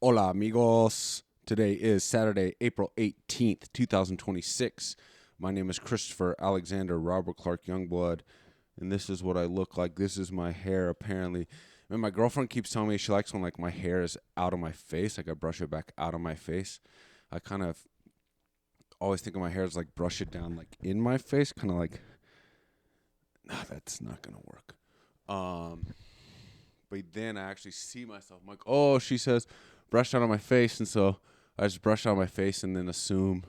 Hola, amigos. Today is Saturday, April 18th, 2026. My name is Christopher Alexander Robert Clark-Youngblood, and this is what I look like. This is my hair, apparently. And my girlfriend keeps telling me she likes when, my hair is out of my face, I brush it back out of my face. I kind of always think of my hair as, brush it down, in my face, kind of that's not going to work. But then I actually see myself. I'm like, oh, she says, brush down on my face. And so I just brush down my face and then assume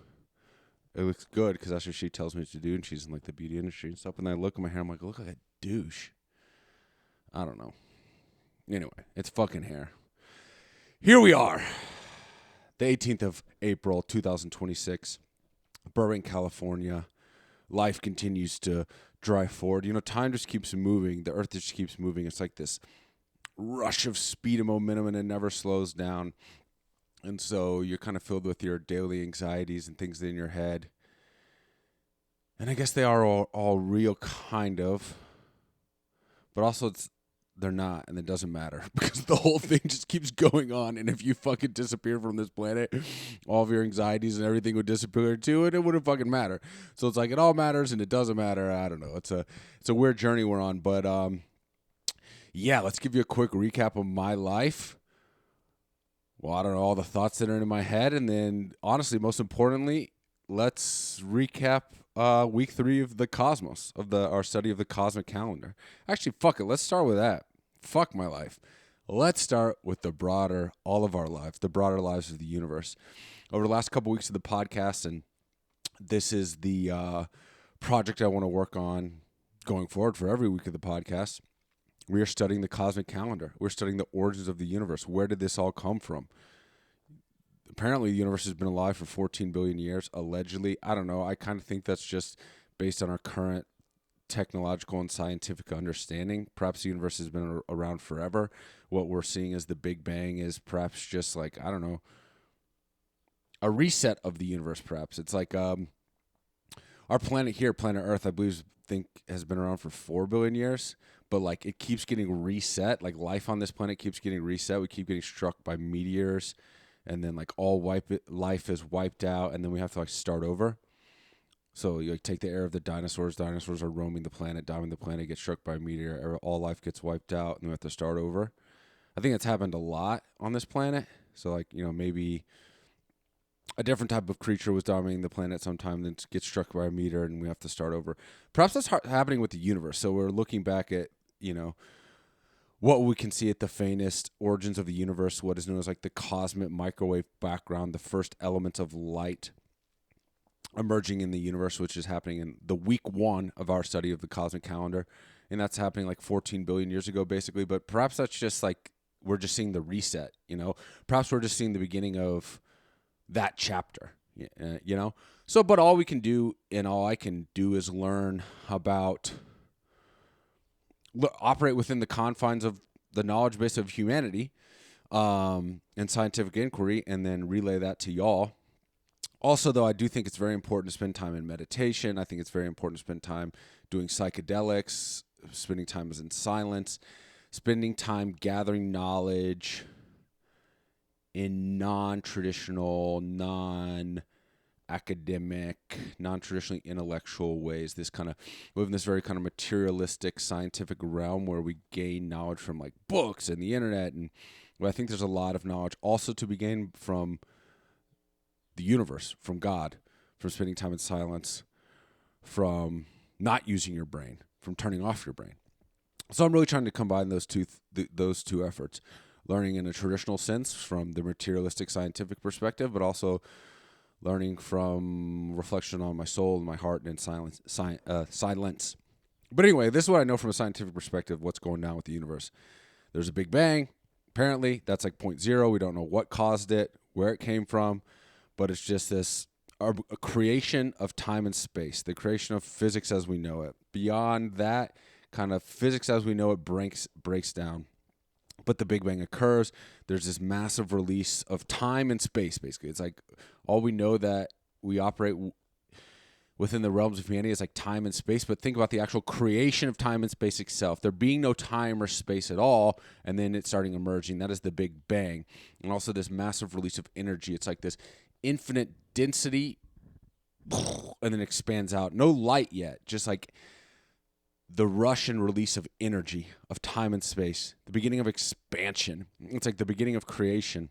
it looks good because that's what she tells me to do. And she's in, the beauty industry and stuff. And then I look at my hair. I'm like, I look like a douche. I don't know. Anyway, it's fucking hair. Here we are. The 18th of April, 2026. Burbank, California. Life continues to drive forward. Time just keeps moving. The earth just keeps moving. It's like this rush of speed and momentum, and it never slows down. And so you're kind of filled with your daily anxieties and things in your head. And I guess they are all real, kind of. But also they're not, and it doesn't matter because the whole thing just keeps going on. And if you fucking disappear from this planet, all of your anxieties and everything would disappear too, and it wouldn't fucking matter. So it's it all matters and it doesn't matter. I don't know. It's a weird journey we're on, but yeah, let's give you a quick recap of my life. Well, I don't know, all the thoughts that are in my head. And then, honestly, most importantly, let's recap week 3 of the cosmos, of our study of the cosmic calendar. Actually, fuck it. Let's start with that. Fuck my life. Let's start with the broader lives of the universe. Over the last couple weeks of the podcast, and this is the project I want to work on going forward for every week of the podcast, we are studying the cosmic calendar. We're studying the origins of the universe. Where did this all come from? Apparently, the universe has been alive for 14 billion years, allegedly. I don't know. I kind of think that's just based on our current technological and scientific understanding. Perhaps the universe has been around forever. What we're seeing as the Big Bang is perhaps just I don't know, a reset of the universe, perhaps. It's our planet here, planet Earth, I think has been around for 4 billion years. But it keeps getting reset. Life on this planet keeps getting reset. We keep getting struck by meteors, and then life is wiped out, and then we have to start over. So you take the era of the dinosaurs. Dinosaurs are roaming the planet, dying the planet, get struck by a meteor. All life gets wiped out, and we have to start over. I think that's happened a lot on this planet. So maybe a different type of creature was dominating the planet sometime, then gets struck by a meteor, and we have to start over. Perhaps that's happening with the universe. So we're looking back at what we can see at the faintest origins of the universe, what is known as the cosmic microwave background, the first elements of light emerging in the universe, which is happening in the week 1 of our study of the cosmic calendar. And that's happening 14 billion years ago, basically. But perhaps that's just we're just seeing the reset, Perhaps we're just seeing the beginning of that chapter, So, but all we can do and all I can do is learn about, operate within the confines of the knowledge base of humanity and scientific inquiry, and then relay that to y'all. Also, though, I do think it's very important to spend time in meditation. I think it's very important to spend time doing psychedelics, spending time in silence, spending time gathering knowledge in non-traditional, non-academic, non-traditionally intellectual ways. We live in this very kind of materialistic scientific realm where we gain knowledge from books and the internet. And I think there's a lot of knowledge also to be gained from the universe, from God, from spending time in silence, from not using your brain, from turning off your brain. So I'm really trying to combine those two efforts. Learning in a traditional sense from the materialistic scientific perspective, but also learning from reflection on my soul and my heart and silence. But anyway, this is what I know from a scientific perspective, what's going down with the universe. There's a Big Bang. Apparently, that's point zero. We don't know what caused it, where it came from, but it's just this a creation of time and space, the creation of physics as we know it. Beyond that, kind of physics as we know it breaks down. But the Big Bang occurs. There's this massive release of time and space, basically. It's all we know that we operate within the realms of humanity as like time and space, but think about the actual creation of time and space itself. There being no time or space at all, and then it starting emerging. That is the Big Bang. And also this massive release of energy. It's like this infinite density and then expands out. No light yet, just like the rush and release of energy, of time and space, the beginning of expansion. It's like the beginning of creation.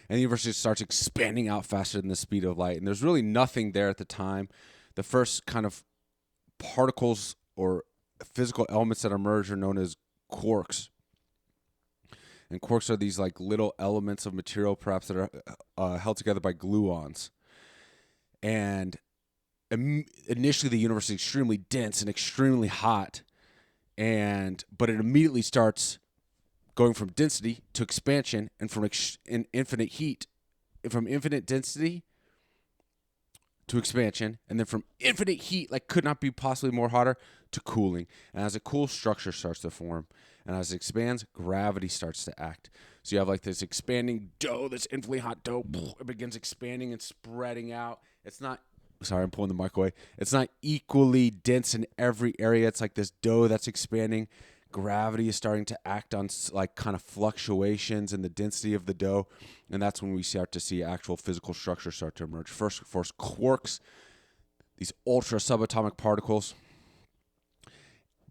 And the universe just starts expanding out faster than the speed of light. And there's really nothing there at the time. The first kind of particles or physical elements that emerge are known as quarks. And quarks are these like little elements of material perhaps that are held together by gluons. And initially the universe is extremely dense and extremely hot. But it immediately starts going from density to expansion, and from infinite heat, from infinite density to expansion, and then from infinite heat, like could not be possibly more hotter, to cooling. And as a cool structure starts to form, and as it expands, gravity starts to act. So you have like this expanding dough, this infinitely hot dough. It begins expanding and spreading out. It's not, sorry, I'm pulling the mic away. It's not equally dense in every area. It's like this dough that's expanding. Gravity is starting to act on like kind of fluctuations in the density of the dough, and that's when we start to see actual physical structures start to emerge. First quarks, these ultra subatomic particles,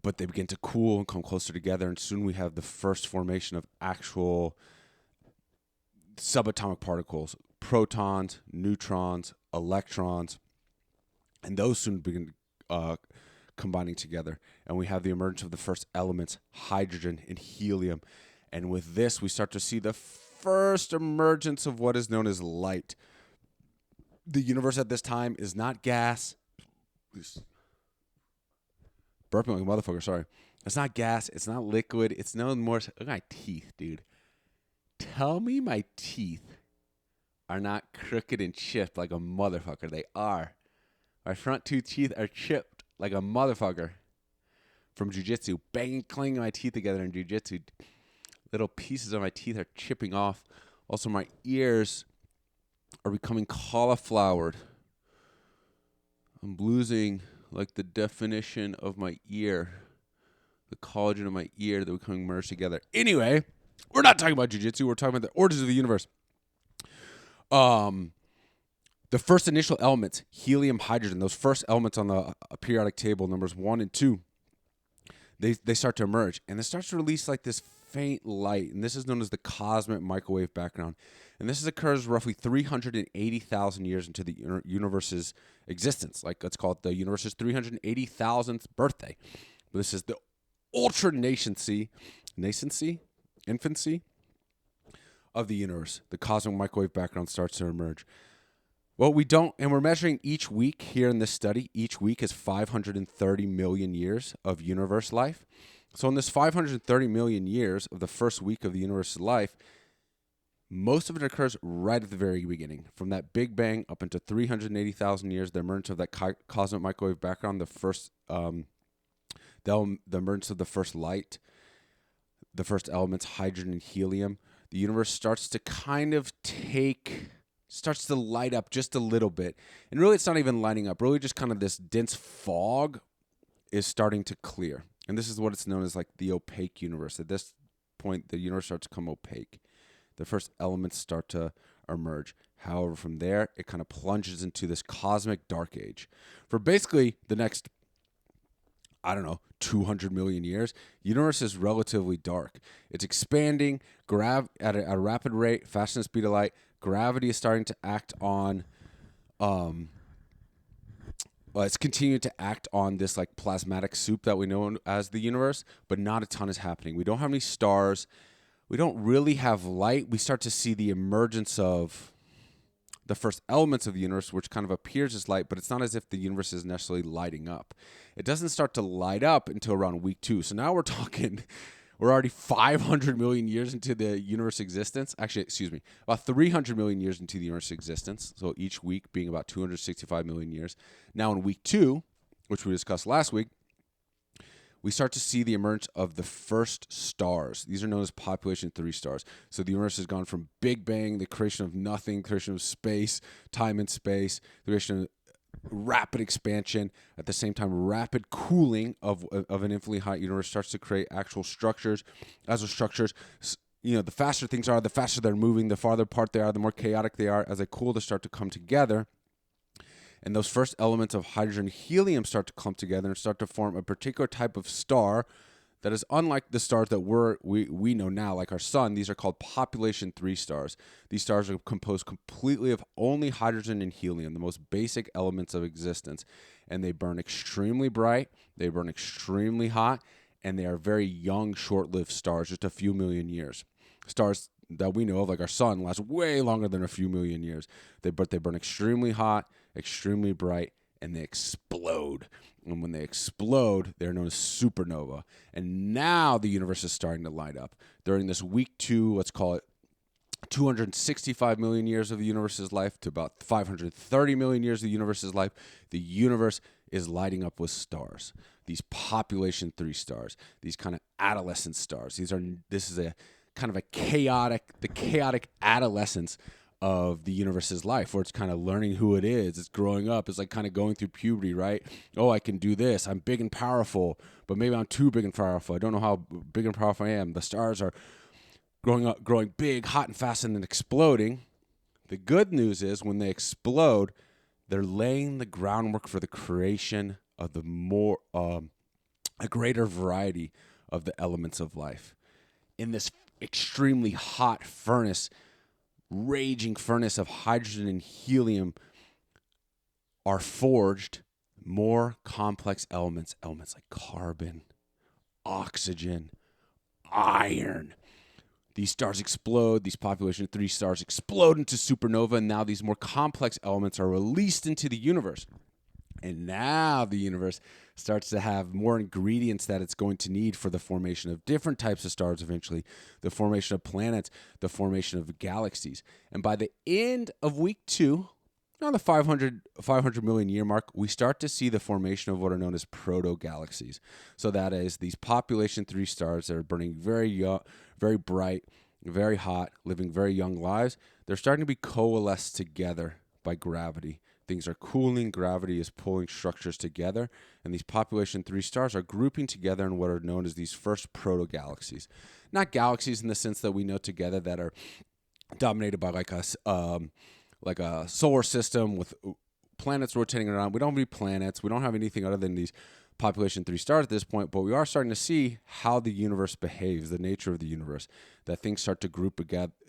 but they begin to cool and come closer together, and soon we have the first formation of actual subatomic particles, protons, neutrons, electrons, and those soon begin combining together, and we have the emergence of the first elements, hydrogen and helium. And with this, we start to see the first emergence of what is known as light. The universe at this time is not gas. Burping like a motherfucker, sorry. It's not gas. It's not liquid. It's no more. Look at my teeth, dude. Tell me my teeth are not crooked and chipped like a motherfucker. They are. My front two teeth are chipped like a motherfucker from jiu-jitsu. Banging, clanging my teeth together in jiu-jitsu. Little pieces of my teeth are chipping off. Also, my ears are becoming cauliflowered. I'm losing like the definition of my ear. The collagen of my ear, they're becoming merged together. Anyway, we're not talking about jiu-jitsu. We're talking about the origins of the universe. The first initial elements, helium, hydrogen, those first elements on the periodic table, numbers 1 and 2, they start to emerge. And it starts to release like this faint light. And this is known as the cosmic microwave background. And this occurs roughly 380,000 years into the universe's existence. Like, let's call it the universe's 380,000th birthday. But this is the ultra infancy of the universe. The cosmic microwave background starts to emerge. Well, we're measuring each week here in this study. Each week is 530 million years of universe life. So in this 530 million years of the first week of the universe's life, most of it occurs right at the very beginning. From that Big Bang up into 380,000 years, the emergence of that cosmic microwave background, the emergence of the first light, the first elements, hydrogen and helium. The universe starts to light up just a little bit. And really, it's not even lighting up. Really, just kind of this dense fog is starting to clear. And this is what it's known as like the opaque universe. At this point, the universe starts to become opaque. The first elements start to emerge. However, from there, it kind of plunges into this cosmic dark age. For basically the next, 200 million years, the universe is relatively dark. It's expanding at a rapid rate, faster than the speed of light. Gravity is starting to act on, it's continuing to act on this like plasmatic soup that we know as the universe, but not a ton is happening. We don't have any stars. We don't really have light. We start to see the emergence of the first elements of the universe, which kind of appears as light, but it's not as if the universe is necessarily lighting up. It doesn't start to light up until around week 2. So now we're already 500 million years into the universe existence. Actually, about 300 million years into the universe existence. So each week being about 265 million years. Now in week 2, which we discussed last week, we start to see the emergence of the first stars. These are known as population 3 stars. So the universe has gone from Big Bang, the creation of nothing, creation of space, time and space, the creation of rapid expansion, at the same time, rapid cooling of an infinitely hot universe starts to create actual structures. As those structures, the faster things are, the faster they're moving, the farther apart they are, the more chaotic they are. As they cool, they start to come together. And those first elements of hydrogen and helium start to clump together and start to form a particular type of star that is unlike the stars that we know now, like our sun. These are called population 3 stars. These stars are composed completely of only hydrogen and helium, the most basic elements of existence. And they burn extremely bright, they burn extremely hot, and they are very young, short-lived stars, just a few million years. Stars that we know of, like our sun, last way longer than a few million years. They burn extremely hot, extremely bright, and they explode. And when they explode, they're known as supernova. And now the universe is starting to light up. During this week 2, let's call it 265 million years of the universe's life to about 530 million years of the universe's life, the universe is lighting up with stars. These population 3 stars, these kind of adolescent stars. This is a kind of the chaotic adolescence of the universe's life, where it's kind of learning who it is. It's growing up. It's like kind of going through puberty, right? Oh, I can do this. I'm big and powerful, but maybe I'm too big and powerful. I don't know how big and powerful I am. The stars are growing big, hot and fast, and then exploding. The good news is when they explode, they're laying the groundwork for the creation of a greater variety of the elements of life. In this extremely hot furnace, raging furnace of hydrogen and helium, are forged more complex elements like carbon, oxygen, iron. These stars explode, these population 3 stars explode into supernova, and now these more complex elements are released into the universe. And now the universe starts to have more ingredients that it's going to need for the formation of different types of stars eventually, the formation of planets, the formation of galaxies. And by the end of week 2, on the 500 million year mark, we start to see the formation of what are known as proto-galaxies. So that is these population 3 stars that are burning very young, very bright, very hot, living very young lives. They're starting to be coalesced together by gravity. Things are cooling, gravity is pulling structures together, and these population 3 stars are grouping together in what are known as these first proto-galaxies. Not galaxies in the sense that we know together that are dominated by like a solar system with planets rotating around. We don't have any planets. We don't have anything other than these population 3 stars at this point, but we are starting to see how the universe behaves, the nature of the universe, that things start to group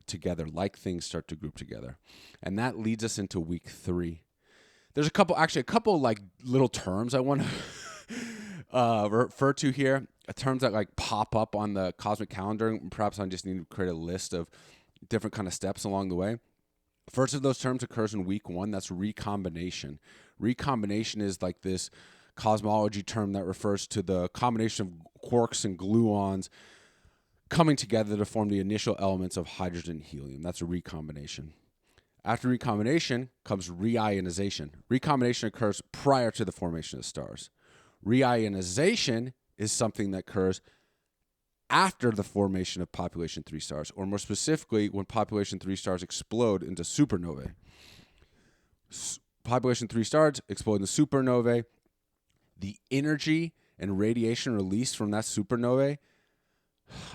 together, like things start to group together. And that leads us into week 3. There's a couple like little terms I want to refer to here, terms that like pop up on the cosmic calendar. Perhaps I just need to create a list of different kind of steps along the way. First of those terms occurs in week 1. That's recombination. Recombination is like this cosmology term that refers to the combination of quarks and gluons coming together to form the initial elements of hydrogen and helium. That's a recombination. After recombination comes reionization. Recombination occurs prior to the formation of stars. Reionization is something that occurs after the formation of population 3 stars, or more specifically, when population 3 stars explode into supernovae. Population 3 stars explode into supernovae. The energy and radiation released from that supernovae,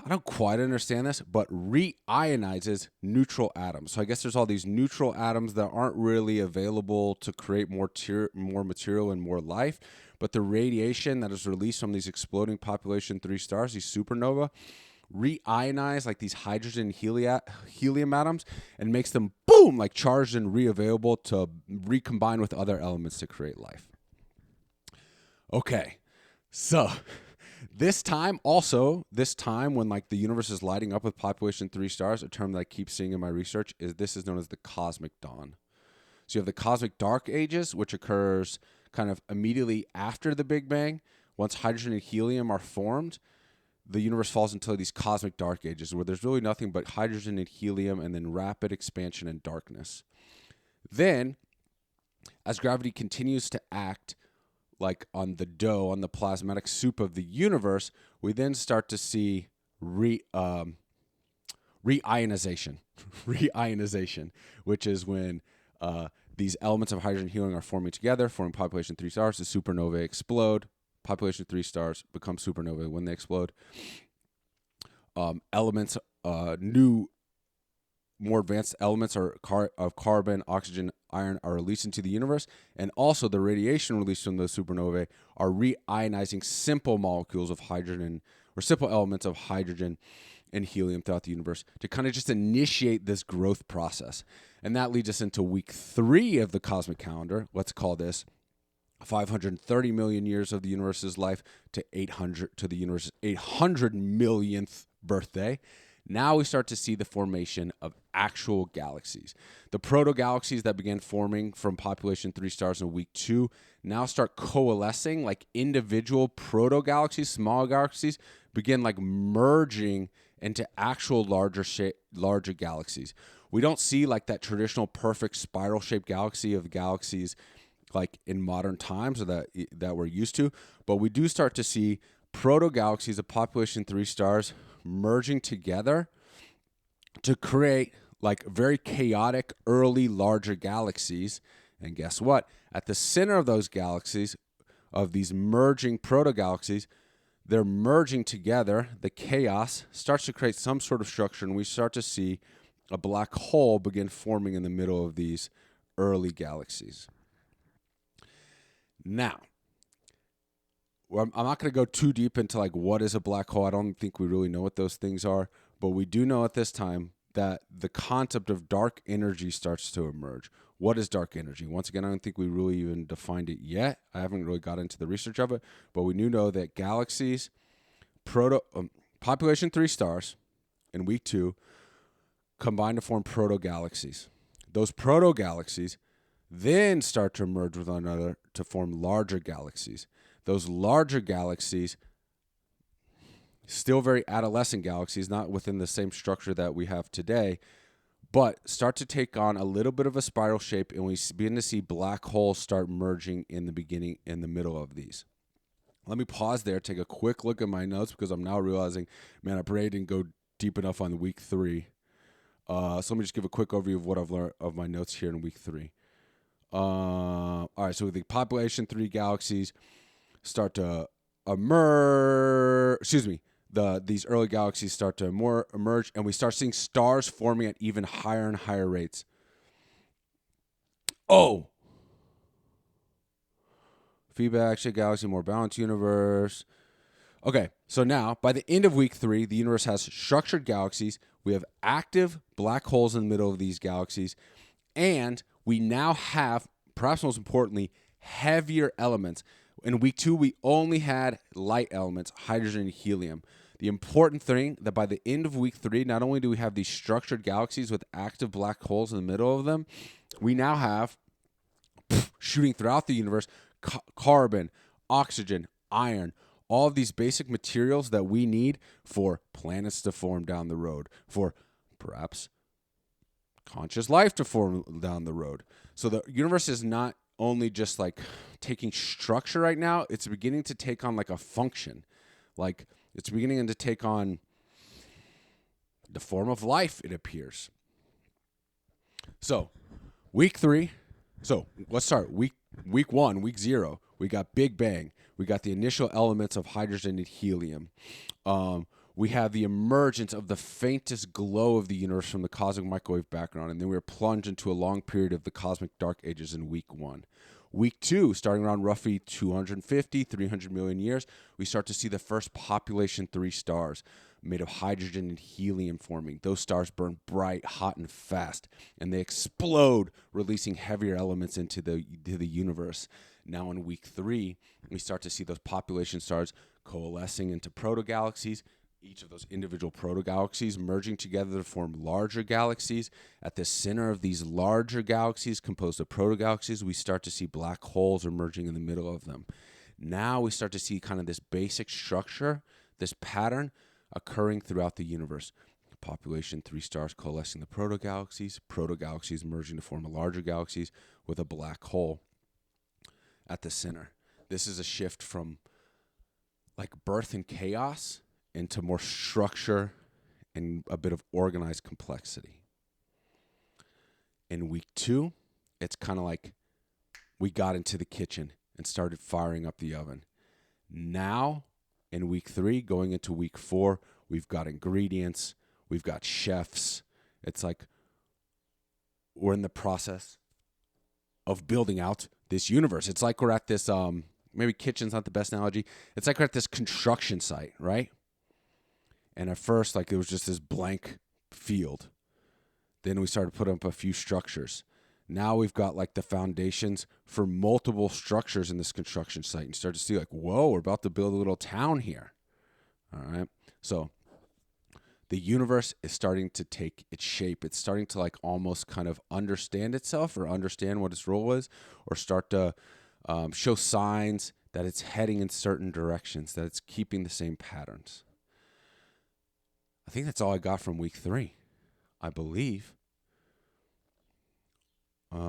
I don't quite understand this, but reionizes neutral atoms. So I guess there's all these neutral atoms that aren't really available to create more material and more life. But the radiation that is released from these exploding population 3 stars, these supernova, reionize like these hydrogen helium atoms and makes them boom, like charged and reavailable to recombine with other elements to create life. Okay, so this time when like the universe is lighting up with population 3 stars, a term that I keep seeing in my research is known as the cosmic dawn. So you have the cosmic dark ages, which occurs kind of immediately after the Big Bang. Once hydrogen and helium are formed, the universe falls into these cosmic dark ages where there's really nothing but hydrogen and helium and then rapid expansion and darkness. Then, as gravity continues to act like on the dough, on the plasmatic soup of the universe, we then start to see reionization, reionization, which is when These elements of hydrogen and helium are forming together, forming population 3 stars. The supernovae explode. Population 3 stars become supernovae when they explode. Elements, new, more advanced elements of carbon, oxygen, iron are released into the universe, and also the radiation released from those supernovae are reionizing simple molecules of hydrogen, or simple elements of hydrogen and helium throughout the universe to kind of just initiate this growth process. And that leads us into week 3 of the cosmic calendar. Let's call this 530 million years of the universe's life to the universe's 800 millionth birthday. Now we start to see the formation of actual galaxies. The proto-galaxies that began forming from population 3 stars in week 2 now start coalescing like individual proto-galaxies, small galaxies, begin like merging into actual larger galaxies. We don't see like that traditional perfect spiral-shaped galaxy of galaxies like in modern times, or that we're used to, but we do start to see proto-galaxies of population 3 stars merging together to create like very chaotic early larger galaxies. And guess what? At the center of those galaxies, of these merging proto-galaxies, they're merging together. The chaos starts to create some sort of structure, and we start to see a black hole begin forming in the middle of these early galaxies. Now, I'm not going to go too deep into like what is a black hole. I don't think we really know what those things are, but we do know at this time that the concept of dark energy starts to emerge. What is dark energy? Once again, I don't think we really even defined it yet. I haven't really got into the research of it, but we do know that galaxies, population 3 stars in week 2 combine to form proto-galaxies. Those proto-galaxies then start to merge with one another to form larger galaxies. Those larger galaxies, still very adolescent galaxies, not within the same structure that we have today, but start to take on a little bit of a spiral shape, and we begin to see black holes start merging in the middle of these. Let me pause there, take a quick look at my notes, because I'm now realizing, man, I probably didn't go deep enough on week 3. So let me just give a quick overview of what I've learned of my notes here in week 3. All right, so the population 3 galaxies start to emerge. These early galaxies start to emerge, and we start seeing stars forming at even higher and higher rates. Oh, feedback, shit, galaxy, more balanced universe. Okay, so now by the end of week 3, the universe has structured galaxies. We have active black holes in the middle of these galaxies, and we now have, perhaps most importantly, heavier elements. In week 2, we only had light elements, hydrogen and helium. The important thing that by the end of week 3, not only do we have these structured galaxies with active black holes in the middle of them, we now have, shooting throughout the universe, carbon, oxygen, iron, all of these basic materials that we need for planets to form down the road, for perhaps conscious life to form down the road. So the universe is not only just like taking structure right now, it's beginning to take on like a function. Like it's beginning to take on the form of life, it appears. So week 3, so let's start week 1, week 0. We got Big Bang. We got the initial elements of hydrogen and helium. We have the emergence of the faintest glow of the universe from the cosmic microwave background, and then we were plunged into a long period of the cosmic dark ages in week 1. Week 2, starting around roughly 250, 300 million years, we start to see the first population 3 stars made of hydrogen and helium forming. Those stars burn bright, hot, and fast, and they explode, releasing heavier elements into the universe. Now in week 3, we start to see those population stars coalescing into proto-galaxies, each of those individual proto-galaxies merging together to form larger galaxies. At the center of these larger galaxies composed of proto-galaxies, we start to see black holes emerging in the middle of them. Now we start to see kind of this basic structure, this pattern occurring throughout the universe. Population 3 stars coalescing the proto-galaxies merging to form larger galaxies with a black hole at the center. This is a shift from like birth and chaos into more structure and a bit of organized complexity. In week 2, it's kind of like we got into the kitchen and started firing up the oven. Now, in week 3, going into week 4, we've got ingredients, we've got chefs. It's like we're in the process of building out this universe. It's like we're at this, maybe kitchen's not the best analogy. It's like we're at this construction site, right? And at first, like, it was just this blank field. Then we started putting up a few structures. Now we've got like the foundations for multiple structures in this construction site. And you start to see like, whoa, we're about to build a little town here. All right. So the universe is starting to take its shape. It's starting to like almost kind of understand itself or understand what its role is, or start to show signs that it's heading in certain directions, that it's keeping the same patterns. I think that's all I got from week 3, I believe. Yeah,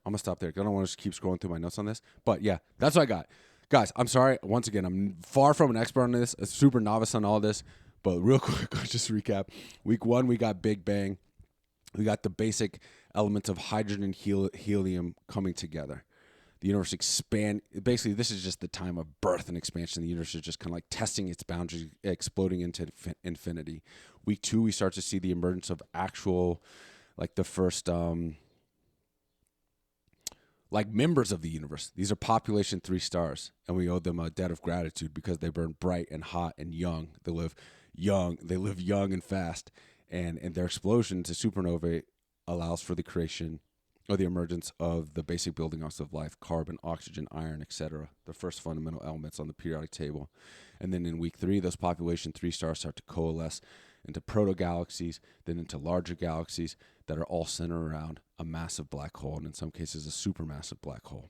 I'm going to stop there. I don't want to just keep scrolling through my notes on this. But yeah, that's what I got. Guys, I'm sorry. Once again, I'm far from an expert on this, a super novice on all this. But real quick, I'll just recap. Week 1, we got Big Bang. We got the basic elements of hydrogen and helium coming together. The universe expand. Basically, this is just the time of birth and expansion. The universe is just kind of like testing its boundaries, exploding into infinity. Week 2, we start to see the emergence of actual, like the first, like members of the universe. These are population 3 stars, and we owe them a debt of gratitude because they burn bright and hot and young. They live young and fast, and their explosion to supernova allows for the creation or the emergence of the basic building blocks of life: carbon, oxygen, iron, etc. The first fundamental elements on the periodic table. And then in week 3, those population 3 stars start to coalesce into proto-galaxies, then into larger galaxies that are all centered around a massive black hole, and in some cases a supermassive black hole.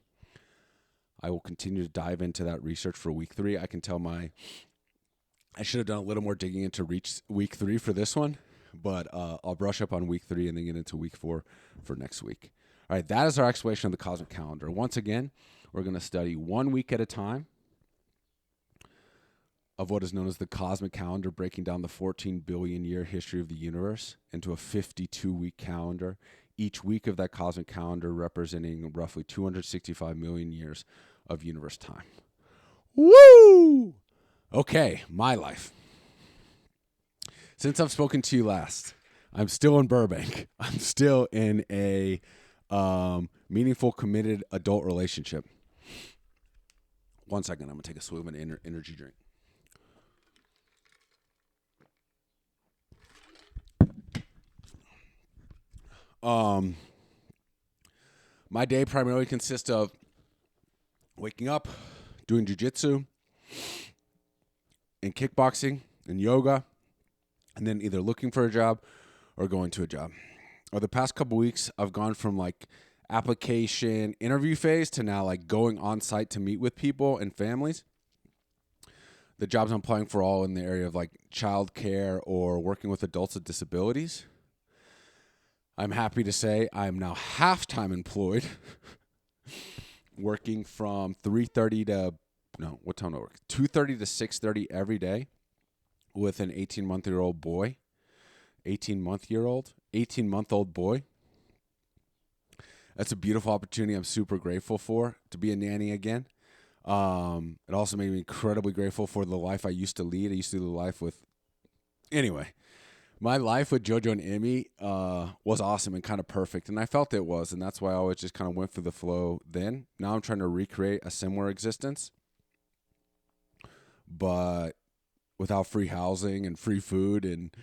I will continue to dive into that research for week 3. I can tell I should have done a little more digging into week 3 for this one, but I'll brush up on week 3 and then get into week 4 for next week. All right, that is our explanation of the cosmic calendar. Once again, we're going to study 1 week at a time of what is known as the cosmic calendar, breaking down the 14 billion year history of the universe into a 52-week calendar. Each week of that cosmic calendar representing roughly 265 million years of universe time. Woo! Okay, my life. Since I've spoken to you last, I'm still in Burbank. I'm still in a meaningful, committed adult relationship. 1 second, I'm going to take a swig of an energy drink. My day primarily consists of waking up, doing jiu-jitsu, and kickboxing, and yoga, and then either looking for a job or going to a job. Over the past couple weeks, I've gone from like application interview phase to now like going on site to meet with people and families. The jobs I'm applying for all in the area of like childcare or working with adults with disabilities. I'm happy to say I'm now half-time employed, working from 3:30 to, no, what time do I work? 2:30 to 6:30 every day with an 18-month-old boy. 18-month-old boy. That's a beautiful opportunity I'm super grateful for, to be a nanny again. It also made me incredibly grateful for the life I used to lead. I used to lead a life with, anyway. My life with JoJo and Emmy was awesome and kind of perfect, and I felt it was, and that's why I always just kind of went through the flow then. Now I'm trying to recreate a similar existence, but without free housing and free food and,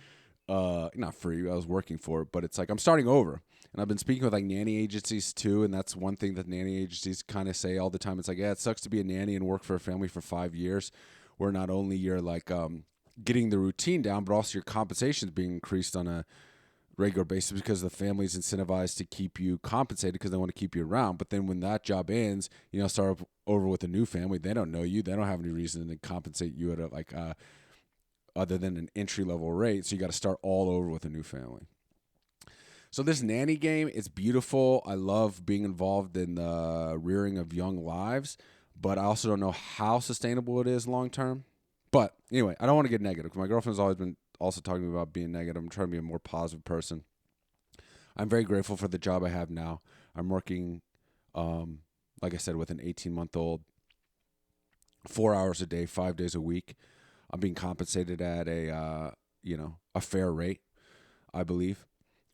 not free, I was working for it, but it's like I'm starting over. And I've been speaking with like nanny agencies too, and that's one thing that nanny agencies kind of say all the time. It's like, yeah, it sucks to be a nanny and work for a family for 5 years, where not only you're like getting the routine down, but also your compensation is being increased on a regular basis because the family's incentivized to keep you compensated because they want to keep you around. But then when that job ends, start over with a new family. They don't know you. They don't have any reason to compensate you at a other than an entry-level rate. So you got to start all over with a new family. So this nanny game, it's beautiful. I love being involved in the rearing of young lives, but I also don't know how sustainable it is long-term. But anyway, I don't want to get negative because my girlfriend's always been also talking about being negative. I'm trying to be a more positive person. I'm very grateful for the job I have now. I'm working, like I said, with an 18-month-old, 4 hours a day, 5 days a week. I'm being compensated at a fair rate, I believe.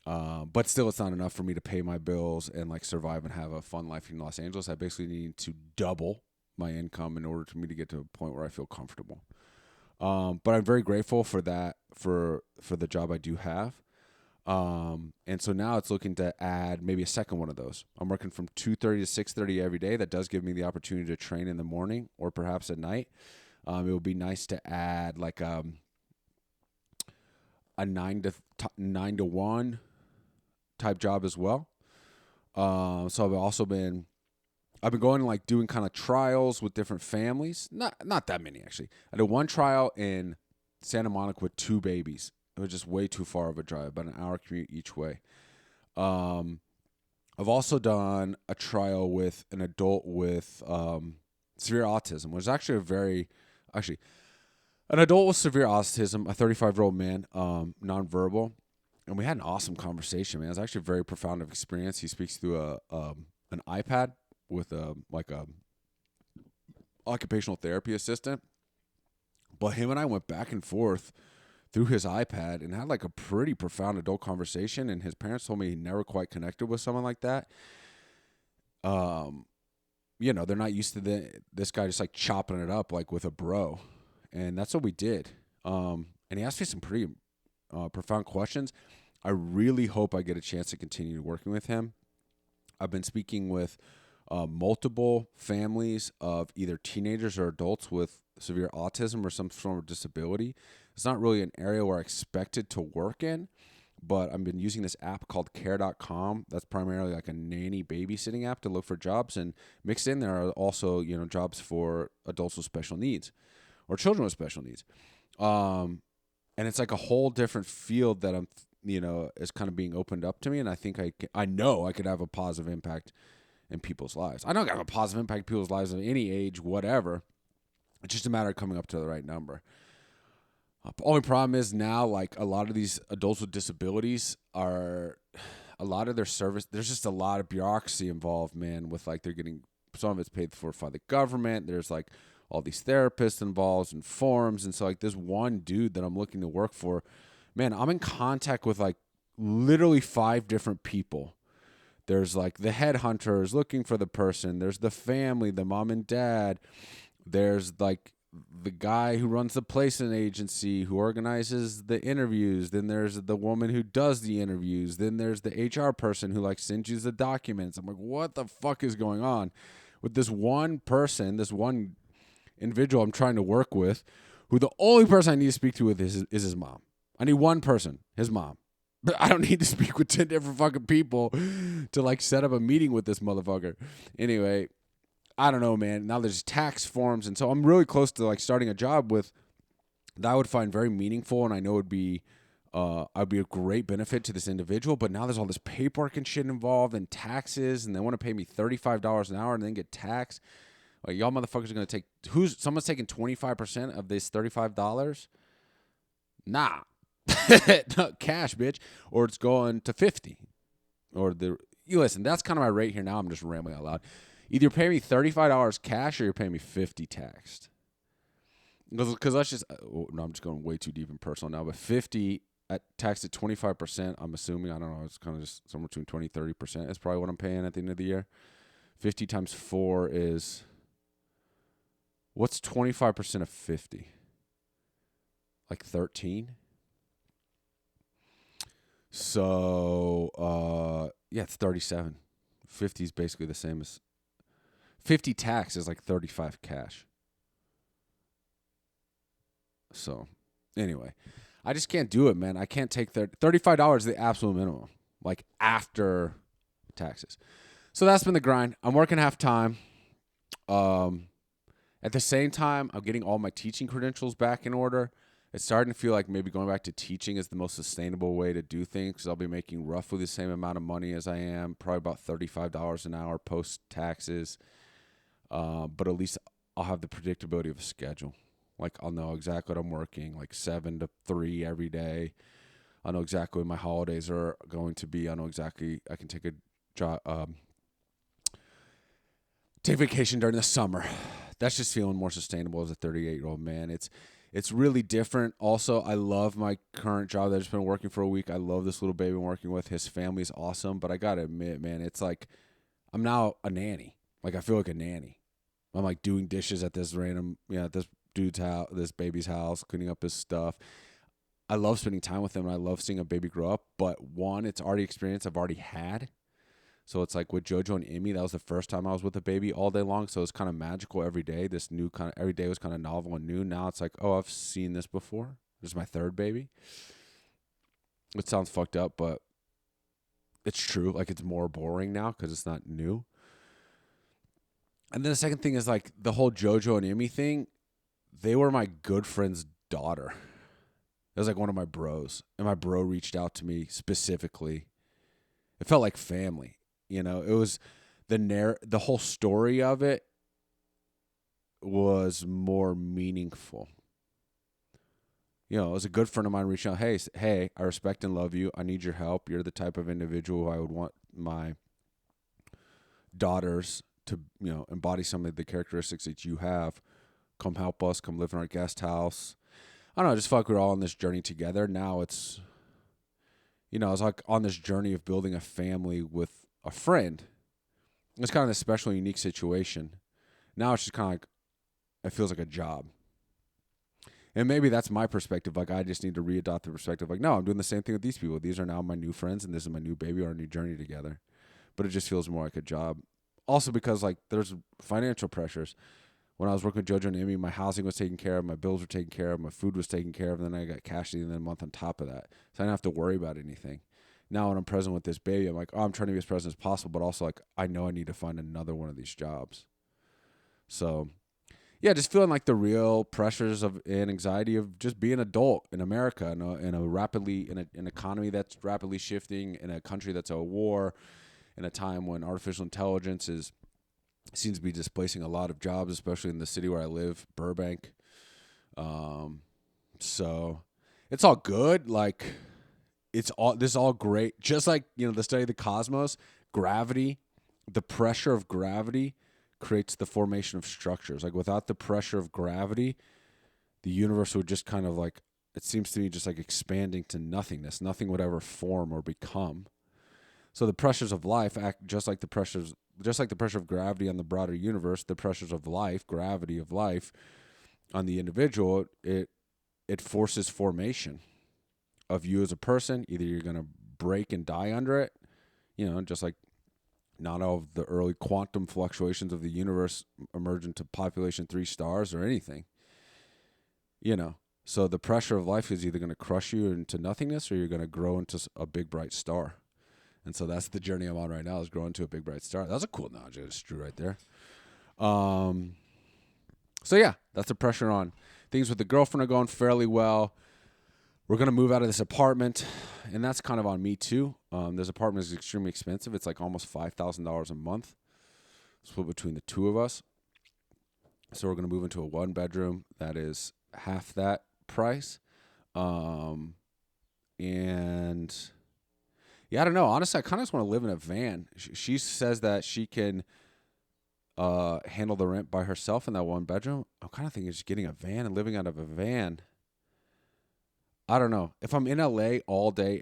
But still, it's not enough for me to pay my bills and like survive and have a fun life in Los Angeles. I basically need to double my income in order for me to get to a point where I feel comfortable. But I'm very grateful for that, for the job I do have. And so now it's looking to add maybe a second one of those. I'm working from 2:30 to 6:30 every day. That does give me the opportunity to train in the morning or perhaps at night. It would be nice to add like a 9 to 1 type job as well. So I've been going and like doing kind of trials with different families. Not that many actually. I did one trial in Santa Monica with 2 babies. It was just way too far of a drive, about an hour commute each way. I've also done a trial with an adult with severe autism, which is actually an adult with severe autism, a 35-year-old man, nonverbal. And we had an awesome conversation, man. It was actually a very profound experience. He speaks through an iPad with a occupational therapy assistant. But him and I went back and forth through his iPad and had like a pretty profound adult conversation. And his parents told me he never quite connected with someone like that. They're not used to this guy just like chopping it up like with a bro. And that's what we did. And he asked me some pretty profound questions. I really hope I get a chance to continue working with him. I've been speaking with multiple families of either teenagers or adults with severe autism or some form of disability. It's not really an area where I expected to work in, but I've been using this app called care.com. That's primarily like a nanny babysitting app to look for jobs, and mixed in there are also, jobs for adults with special needs or children with special needs. And it's like a whole different field that is kind of being opened up to me. And I think I know I could have a positive impact in people's lives. I know I can have a positive impact in people's lives of any age, whatever. It's just a matter of coming up to the right number. Only problem is now, like a lot of these adults with disabilities are, a lot of their service, there's just a lot of bureaucracy involved, man, with like they're getting, some of it's paid for by the government. There's like all these therapists involved and forms. And so like this one dude that I'm looking to work for, man, I'm in contact with like literally 5 different people. There's like the headhunters looking for the person. There's the family, the mom and dad. There's like the guy who runs the placement agency who organizes the interviews. Then there's the woman who does the interviews. Then there's the HR person who like sends you the documents. I'm like, what the fuck is going on with this one person, this one individual I'm trying to work with, who the only person I need to speak to with is his mom. I need one person, his mom. But I don't need to speak with 10 different fucking people to like set up a meeting with this motherfucker. Anyway, I don't know, man. Now there's tax forms. And so I'm really close to like starting a job with that I would find very meaningful. And I know it'd be a great benefit to this individual. But now there's all this paperwork and shit involved and taxes. And they want to pay me $35 an hour and then get taxed. Like, y'all motherfuckers are going to take, someone's taking 25% of this $35? Nah. No, cash, bitch. Or it's going to 50. You listen, that's kind of my rate here now. I'm just rambling out loud. Either you're paying me $35 cash or you're paying me $50 taxed. Because let's just, I'm just going way too deep and personal now, but 50 taxed at 25%, I'm assuming, I don't know, it's kind of just somewhere between 20, 30% is probably what I'm paying at the end of the year. 50 times 4 is, what's 25% of 50? Like 13? So, it's 37. 50 is basically the same as 50 tax is like 35 cash. So, anyway, I just can't do it, man. I can't take $35 is the absolute minimum, like after taxes. So that's been the grind. I'm working half time. At the same time, I'm getting all my teaching credentials back in order. It's starting to feel like maybe going back to teaching is the most sustainable way to do things, because I'll be making roughly the same amount of money as I am, probably about $35 an hour post-taxes. But at least I'll have the predictability of a schedule. Like, I'll know exactly what I'm working, like 7 to 3 every day. I know exactly when my holidays are going to be. I know exactly I can take a job, take vacation during the summer. That's just feeling more sustainable as a 38-year-old man. It's really different. Also, I love my current job that I've just been working for a week. I love this little baby I'm working with. His family's awesome, but I gotta admit, man, it's like I'm now a nanny. Like I feel like a nanny. I'm like doing dishes at this random, at this dude's house, this baby's house, cleaning up his stuff. I love spending time with him, and I love seeing a baby grow up. But one, it's already experience I've already had. So it's like with JoJo and Emmy, that was the first time I was with a baby all day long. So it's kind of magical every day. This new kind of every day was kind of novel and new. Now it's like, oh, I've seen this before. This is my third baby. It sounds fucked up, but it's true. Like it's more boring now because it's not new. And then the second thing is like the whole JoJo and Emmy thing. They were my good friend's daughter. It was like one of my bros, and my bro reached out to me specifically. It felt like family. It was the whole story of it was more meaningful. It was a good friend of mine reaching out, hey, I respect and love you. I need your help. You're the type of individual who I would want my daughters to, embody some of the characteristics that you have. Come help us. Come live in our guest house. I don't know. I just felt like we were all on this journey together. Now it's, I was like on this journey of building a family with a friend. It's kind of a special, unique situation. Now it's just kind of like, it feels like a job. And maybe that's my perspective. Like, I just need to readopt the perspective. Like, no, I'm doing the same thing with these people. These are now my new friends, and this is my new baby, our new journey together. But it just feels more like a job. Also because, like, there's financial pressures. When I was working with JoJo and Emmy, my housing was taken care of, my bills were taken care of, my food was taken care of, and then I got cash at the end of the month on top of that. So I didn't have to worry about anything. Now when I'm present with this baby, I'm like, I'm trying to be as present as possible, but also like I know I need to find another one of these jobs. So yeah, just feeling like the real pressures of and anxiety of just being an adult in America in an economy that's rapidly shifting, in a country that's at war, in a time when artificial intelligence seems to be displacing a lot of jobs, especially in the city where I live, Burbank. So it's all good. Like this is all great. Just like, the study of the cosmos, gravity, the pressure of gravity creates the formation of structures. Like without the pressure of gravity, the universe would just kind of like, it seems to me just like expanding to nothingness. Nothing would ever form or become. So the pressures of life act just like the pressure of gravity on the broader universe, the pressures of life, gravity of life on the individual, it forces formation of you as a person. Either you're going to break and die under it, just like not all of the early quantum fluctuations of the universe emerge into population 3 stars or anything, So the pressure of life is either going to crush you into nothingness or you're going to grow into a big bright star. And so that's the journey I'm on right now, is growing to a big bright star. That was a cool analogy I just drew right there. So yeah, that's the pressure on. Things with the girlfriend are going fairly well. We're going to move out of this apartment, and that's kind of on me too. This apartment is extremely expensive. It's like almost $5,000 a month, split between the two of us. So we're going to move into a 1-bedroom that is half that price. And yeah, I don't know. Honestly, I kind of just want to live in a van. She says that she can handle the rent by herself in that 1-bedroom. I'm kind of thinking just getting a van and living out of a van. I don't know. If I'm in LA all day,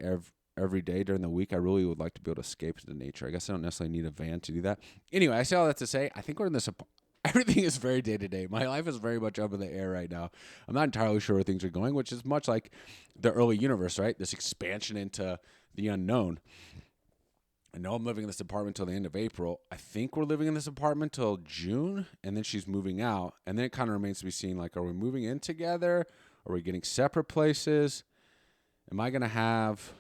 every day during the week, I really would like to be able to escape into nature. I guess I don't necessarily need a van to do that. Anyway, I say all that to say, I think we're in this. Everything is very day to day. My life is very much up in the air right now. I'm not entirely sure where things are going, which is much like the early universe, right? This expansion into the unknown. I know I'm living in this apartment till the end of April. I think we're living in this apartment till June, and then she's moving out. And then it kind of remains to be seen, like, are we moving in together? Are we getting separate places? Am I going to have,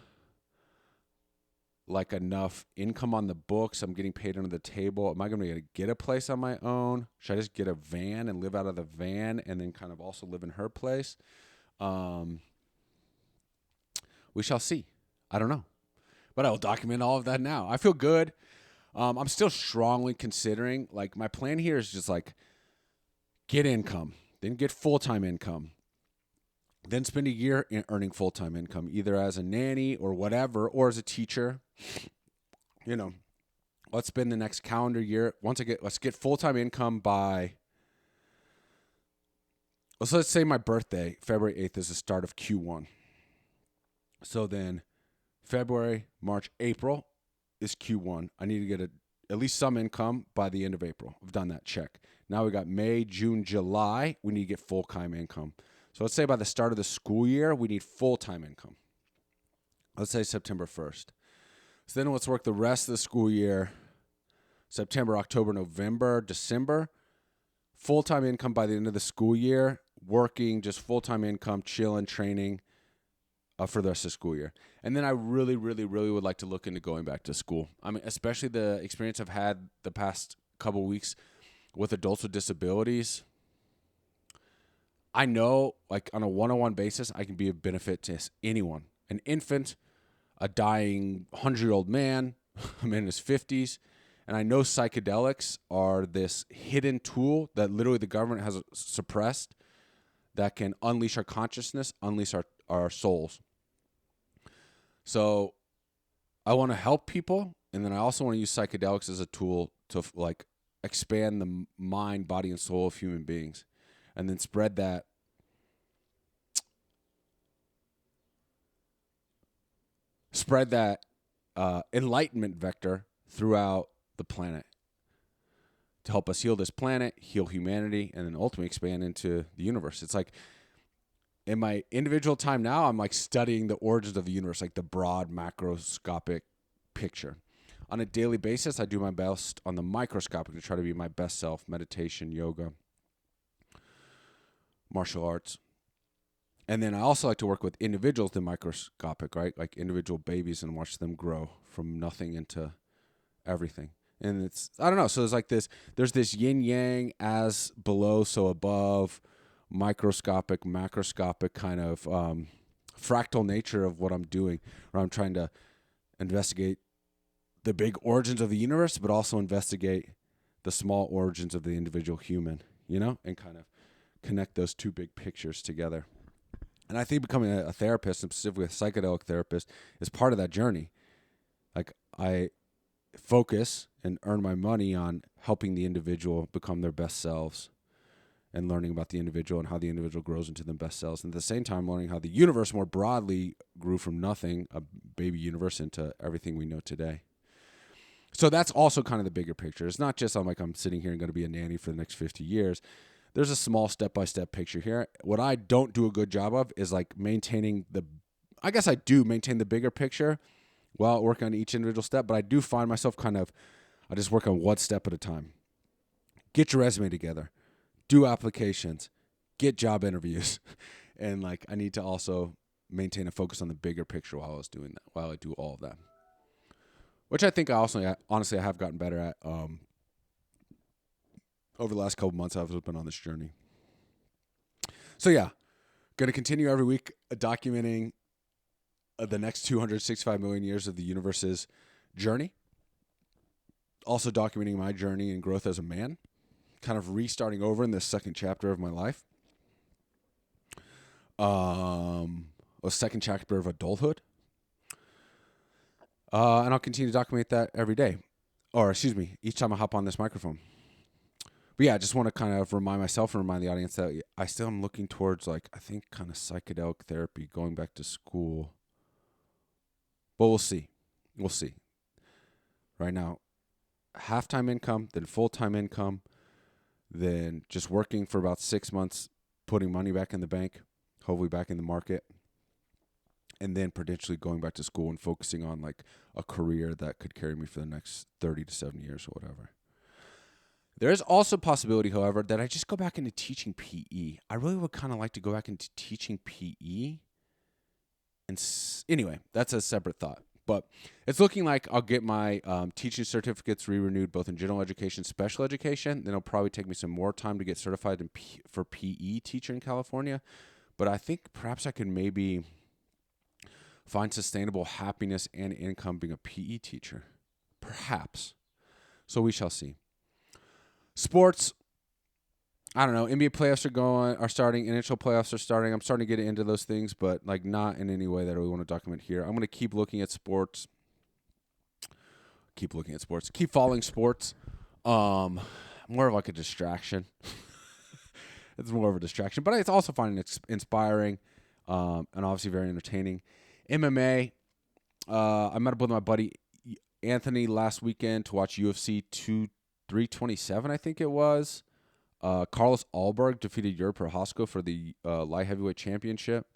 like, enough income on the books? I'm getting paid under the table. Am I going to get a place on my own? Should I just get a van and live out of the van and then kind of also live in her place? We shall see. I don't know. But I will document all of that now. I feel good. I'm still strongly considering, like, my plan here is just, like, get income, then get full-time income, Then spend a year earning full-time income, either as a nanny or whatever, or as a teacher. You know, let's spend the next calendar year. Let's get full-time income by, let's say my birthday, February 8th, is the start of Q1. So then February, March, April is Q1. I need to get at least some income by the end of April. I've done that, check. Now we got May, June, July. We need to get full-time income. So let's say by the start of the school year, we need full-time income. Let's say September 1st. So then let's work the rest of the school year, September, October, November, December. Full-time income by the end of the school year, working just full-time income, chilling, training for the rest of the school year. And then I really, really, really would like to look into going back to school. I mean, especially the experience I've had the past couple of weeks with adults with disabilities. I know, like, on a one-on-one basis, I can be of benefit to anyone. An infant, a dying 100-year-old man, a man in his 50s. And I know psychedelics are this hidden tool that literally the government has suppressed that can unleash our consciousness, unleash our souls. So I want to help people, and then I also want to use psychedelics as a tool to, like, expand the mind, body, and soul of human beings. And then spread that enlightenment vector throughout the planet to help us heal this planet, heal humanity, and then ultimately expand into the universe. It's like in my individual time now, I'm like studying the origins of the universe, like the broad macroscopic picture. On a daily basis, I do my best on the microscopic to try to be my best self, meditation, yoga, martial arts. And then I also like to work with individuals, the microscopic, right? Like individual babies, and watch them grow from nothing into everything. And it's, I don't know. So there's this yin yang, as below, so above, microscopic, macroscopic kind of fractal nature of what I'm doing, where I'm trying to investigate the big origins of the universe, but also investigate the small origins of the individual human, and kind of connect those two big pictures together. And I think becoming a therapist, and specifically a psychedelic therapist, is part of that journey. Like, I focus and earn my money on helping the individual become their best selves and learning about the individual and how the individual grows into their best selves. And at the same time, learning how the universe more broadly grew from nothing, a baby universe, into everything we know today. So that's also kind of the bigger picture. It's not just I'm sitting here and going to be a nanny for the next 50 years. There's a small step-by-step picture here. What I don't do a good job of is like maintaining I guess I do maintain the bigger picture while working on each individual step, but I do find myself I just work on one step at a time. Get your resume together, do applications, get job interviews. And like, I need to also maintain a focus on the bigger picture while I do all of that. Which I think honestly, I have gotten better at, over the last couple months. I've been on this journey. So yeah, going to continue every week documenting the next 265 million years of the universe's journey. Also documenting my journey and growth as a man. Kind of restarting over in this second chapter of my life. A second chapter of adulthood. And I'll continue to document that every day. Each time I hop on this microphone. But yeah, I just want to kind of remind myself and remind the audience that I still am looking towards, like, I think kind of psychedelic therapy, going back to school. But we'll see. We'll see. Right now, half-time income, then full-time income, then just working for about 6 months, putting money back in the bank, hopefully back in the market, and then potentially going back to school and focusing on like a career that could carry me for the next 30 to 70 years or whatever. There is also a possibility, however, that I just go back into teaching PE. I really would kind of like to go back into teaching PE. And anyway, that's a separate thought. But it's looking like I'll get my teaching certificates re-renewed both in general education, special education. Then it'll probably take me some more time to get certified for PE teacher in California. But I think perhaps I could maybe find sustainable happiness and income being a PE teacher. Perhaps. So we shall see. Sports. I don't know. NBA playoffs are starting. NHL playoffs are starting. I'm starting to get into those things, but like not in any way that I really want to document here. I'm going to keep looking at sports. Keep following sports. More of like a distraction. It's more of a distraction, but it's also finding it inspiring, and obviously very entertaining. MMA. I met up with my buddy Anthony last weekend to watch UFC 327, I think it was. Carlos Alberg defeated Yuri Prohaska for the light heavyweight championship.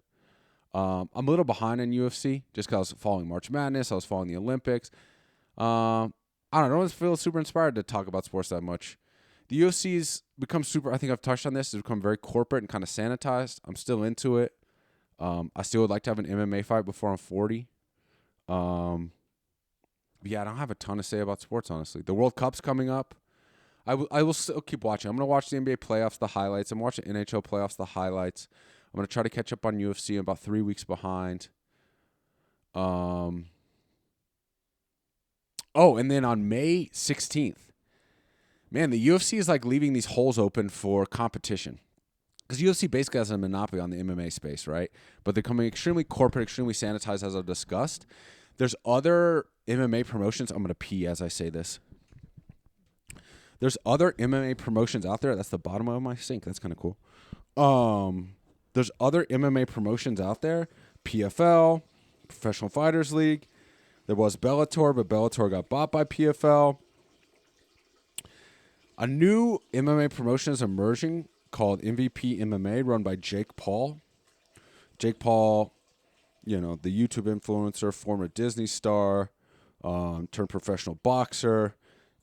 I'm a little behind in UFC just because I was following March Madness. I was following the Olympics. I don't know. I don't feel super inspired to talk about sports that much. The UFC's become super, I think I've touched on this, it's become very corporate and kind of sanitized. I'm still into it. I still would like to have an MMA fight before I'm 40. Yeah, I don't have a ton to say about sports, honestly. The World Cup's coming up. I will still keep watching. I'm going to watch the NBA playoffs, the highlights. I'm going to watch the NHL playoffs, the highlights. I'm going to try to catch up on UFC. I'm about 3 weeks behind. Oh, and then on May 16th, man, the UFC is like leaving these holes open for competition. Because UFC basically has a monopoly on the MMA space, right? But they're coming extremely corporate, extremely sanitized, as I've discussed. There's other MMA promotions. I'm going to pee as I say this. There's other MMA promotions out there. That's the bottom of my sink. That's kind of cool. There's other MMA promotions out there. PFL, Professional Fighters League. There was Bellator, but Bellator got bought by PFL. A new MMA promotion is emerging called MVP MMA, run by Jake Paul. Jake Paul, the YouTube influencer, former Disney star, turned professional boxer,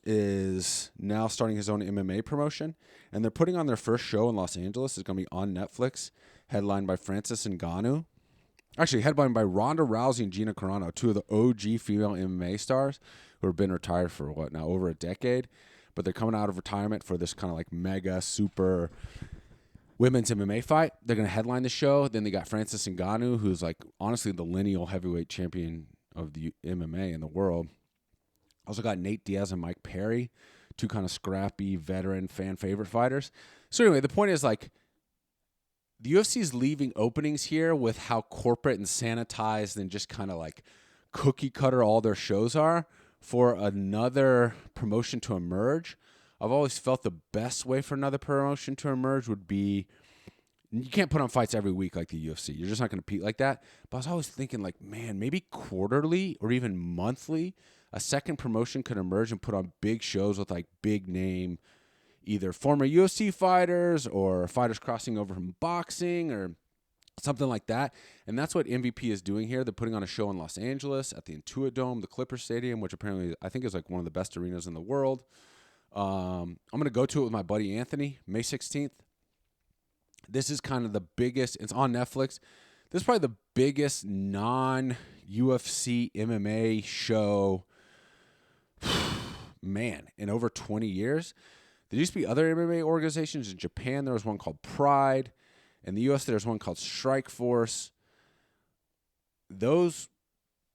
is now starting his own MMA promotion. And they're putting on their first show in Los Angeles. It's going to be on Netflix, headlined by Francis Ngannou. Actually, headlined by Ronda Rousey and Gina Carano, two of the OG female MMA stars who have been retired for, over a decade. But they're coming out of retirement for this kind of like mega, super women's MMA fight. They're going to headline the show. Then they got Francis Ngannou, who's like honestly the lineal heavyweight champion of the MMA in the world. Also got Nate Diaz and Mike Perry, two kind of scrappy, veteran, fan favorite fighters. So anyway, the point is like the UFC is leaving openings here with how corporate and sanitized and just kind of like cookie cutter all their shows are for another promotion to emerge. I've always felt the best way for another promotion to emerge would be, you can't put on fights every week like the UFC. You're just not going to compete like that. But I was always thinking like, man, maybe quarterly or even monthly, a second promotion could emerge and put on big shows with like big name, either former UFC fighters or fighters crossing over from boxing or something like that. And that's what MVP is doing here. They're putting on a show in Los Angeles at the Intuit Dome, the Clipper Stadium, which apparently I think is like one of the best arenas in the world. I'm going to go to it with my buddy Anthony, May 16th. This is kind of the biggest. It's on Netflix. This is probably the biggest non-UFC MMA show, man, in over 20 years. There used to be other MMA organizations. In Japan, there was one called Pride. In the U.S., there's one called Strike Force. Those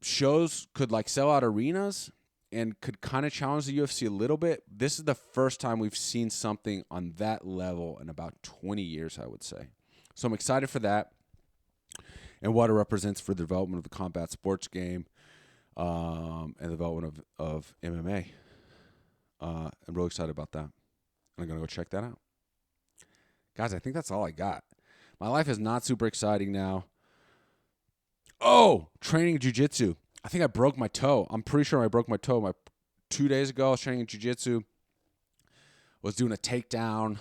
shows could like sell out arenas and could kind of challenge the UFC a little bit. This is the first time we've seen something on that level in about 20 years, I would say. So I'm excited for that and what it represents for the development of the combat sports game and the development of MMA. I'm really excited about that. I'm going to go check that out. Guys, I think that's all I got. My life is not super exciting now. Oh, training jiu-jitsu. I think I broke my toe. I'm pretty sure I broke my toe. 2 days ago, I was training jiu-jitsu. Was doing a takedown,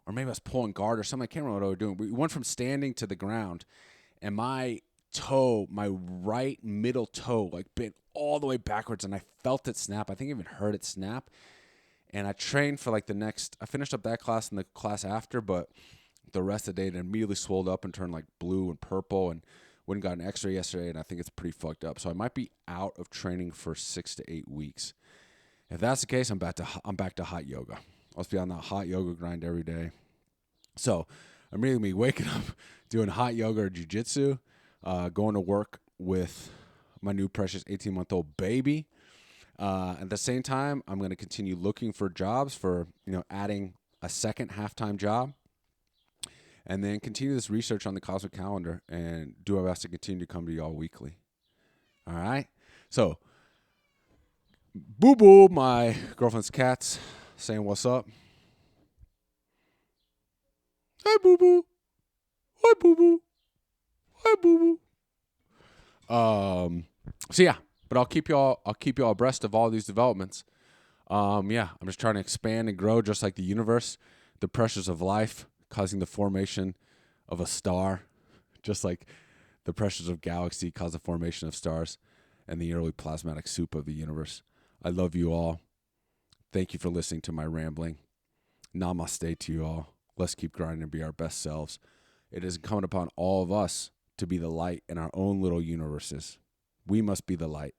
or maybe I was pulling guard or something. I can't remember what I was doing. We went from standing to the ground, and my toe, my right middle toe, like bent all the way backwards, and I felt it snap. I think I even heard it snap. And I trained for like I finished up that class and the class after, but the rest of the day it immediately swelled up and turned like blue and purple, and went and got an x-ray yesterday, and I think it's pretty fucked up. So I might be out of training for 6 to 8 weeks. If that's the case, I'm back to hot yoga. I'll be on that hot yoga grind every day. So I'm really going to be waking up, doing hot yoga or jiu-jitsu, going to work with my new precious 18-month-old baby. At the same time, I'm going to continue looking for jobs for, adding a second half-time job. and then continue this research on the cosmic calendar and do our best to continue to come to y'all weekly. All right? So, Boo Boo, my girlfriend's cat's saying what's up. Hi, Boo Boo. Hi, Boo Boo. Hi, Boo Boo. So yeah, but I'll keep y'all abreast of all these developments. I'm just trying to expand and grow just like the universe, the pressures of life causing the formation of a star, just like the pressures of galaxy cause the formation of stars and the early plasmatic soup of the universe. I love you all. Thank you for listening to my rambling. Namaste to you all. Let's keep grinding and be our best selves. It is incumbent upon all of us to be the light in our own little universes. We must be the light.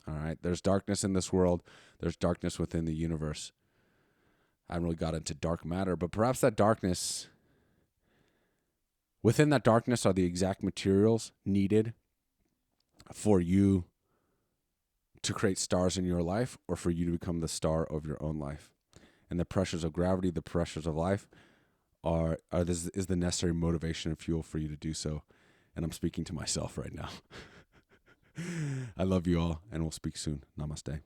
All right? There's darkness in this world. There's darkness within the universe. I haven't really got into dark matter, but perhaps that darkness, within that darkness are the exact materials needed for you to create stars in your life or for you to become the star of your own life. And the pressures of gravity, the pressures of life is the necessary motivation and fuel for you to do so. And I'm speaking to myself right now. I love you all, and we'll speak soon. Namaste.